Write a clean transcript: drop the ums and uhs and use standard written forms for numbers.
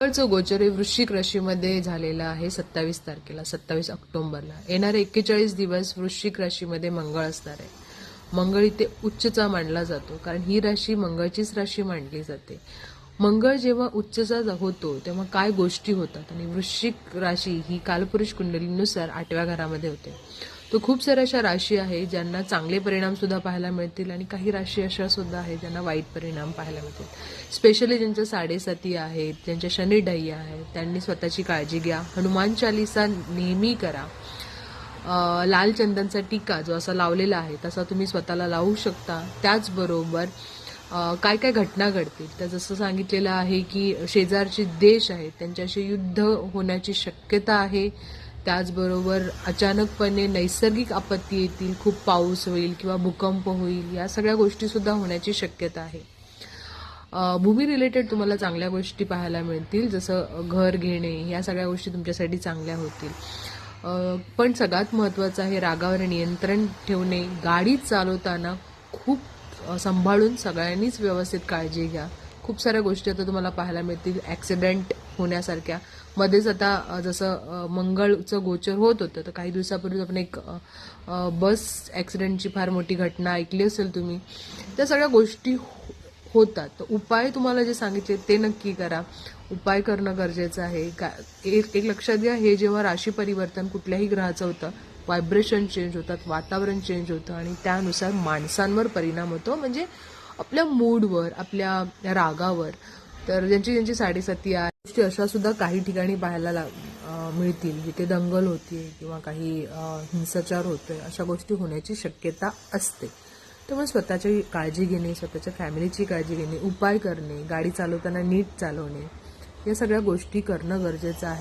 मंगळचं गोचर हे वृश्चिक राशीमध्ये झालेलं आहे 27 तारखेला, 27 ऑक्टोबरला. येणारे 41 दिवस वृश्चिक राशीमध्ये मंगळ असणार आहे. मंगळ इथे उच्चचा मानला जातो, कारण ही राशी मंगळचीच राशी मानली जाते. मंगळ जेव्हा उच्चचा होतो तेव्हा काय गोष्टी होतात, आणि वृश्चिक राशी ही कालपुरुष कुंडलीनुसार 8व्या घरामध्ये होते. तो खूप साऱ्या अशा राशी आहे ज्यांना चांगले परिणाम सुद्धा पाहायला मिळतील, आणि काही राशी अशा सुद्धा आहेत ज्यांना वाईट परिणाम पाहायला मिळतील. स्पेशली ज्यांच्या साडेसाती आहेत, ज्यांच्या शनिडह्या आहेत, त्यांनी स्वतःची काळजी घ्या. हनुमान चालीसा नेहमी करा. लाल चंदनचा टीका जो असा लावलेला आहे तसा तुम्ही स्वतःला लावू शकता. त्याचबरोबर काय काय घटना घडतील तर जसं सांगितलेलं आहे की शेजारचे देश आहेत त्यांच्याशी युद्ध होण्याची शक्यता आहे. त्याचबरोबर अचानकपणे नैसर्गिक आपत्ती येतील, खूप पाऊस होईल किंवा भूकंप होईल, या सगळ्या गोष्टी सुद्धा होण्याची शक्यता आहे. भूमी रिलेटेड तुम्हाला चांगल्या गोष्टी पाहायला मिळतील, जसं घर घेणे, या सगळ्या गोष्टी तुमच्यासाठी चांगल्या होतील. पण सगळ्यात महत्त्वाचं आहे रागावर नियंत्रण ठेवणे. गाडी चालवताना खूप सांभाळून सगळ्यांनीच व्यवस्थित काळजी घ्या. खूप साऱ्या गोष्टी आता तुम्हाला पाहायला मिळतील ॲक्सिडेंट होण्यासारख्या. मध्येच आता जसं मंगळचं गोचर होत होतं तर काही दिवसापूर्वी आपण एक बस ॲक्सिडेंटची फार मोठी घटना ऐकली असेल तुम्ही. त्या सगळ्या गोष्टी होतात. तर उपाय तुम्हाला जे सांगितले ते नक्की करा. उपाय करणं गरजेचं आहे. एक लक्षात घ्या, हे जेव्हा राशी परिवर्तन कुठल्याही ग्रहाचं होतं, व्हायब्रेशन चेंज होतात, वातावरण चेंज होतं, आणि त्यानुसार माणसांवर परिणाम होतो, म्हणजे आपल्या मूडवर, आपल्या रागावर. तर ज्यांची साडेसाती आहे, गोष्टी अशा सुद्धा काही ठिकाणी पाहायला मिळतील जिथे दंगल होते किंवा काही हिंसाचार होतोय, अशा गोष्टी होण्याची शक्यता असते. त्यामुळे स्वतःची काळजी घेणे, स्वतःच्या फॅमिलीची काळजी घेणे, उपाय करणे, गाडी चालवताना नीट चालवणे, या सगळ्या गोष्टी करणं गरजेचं आहे.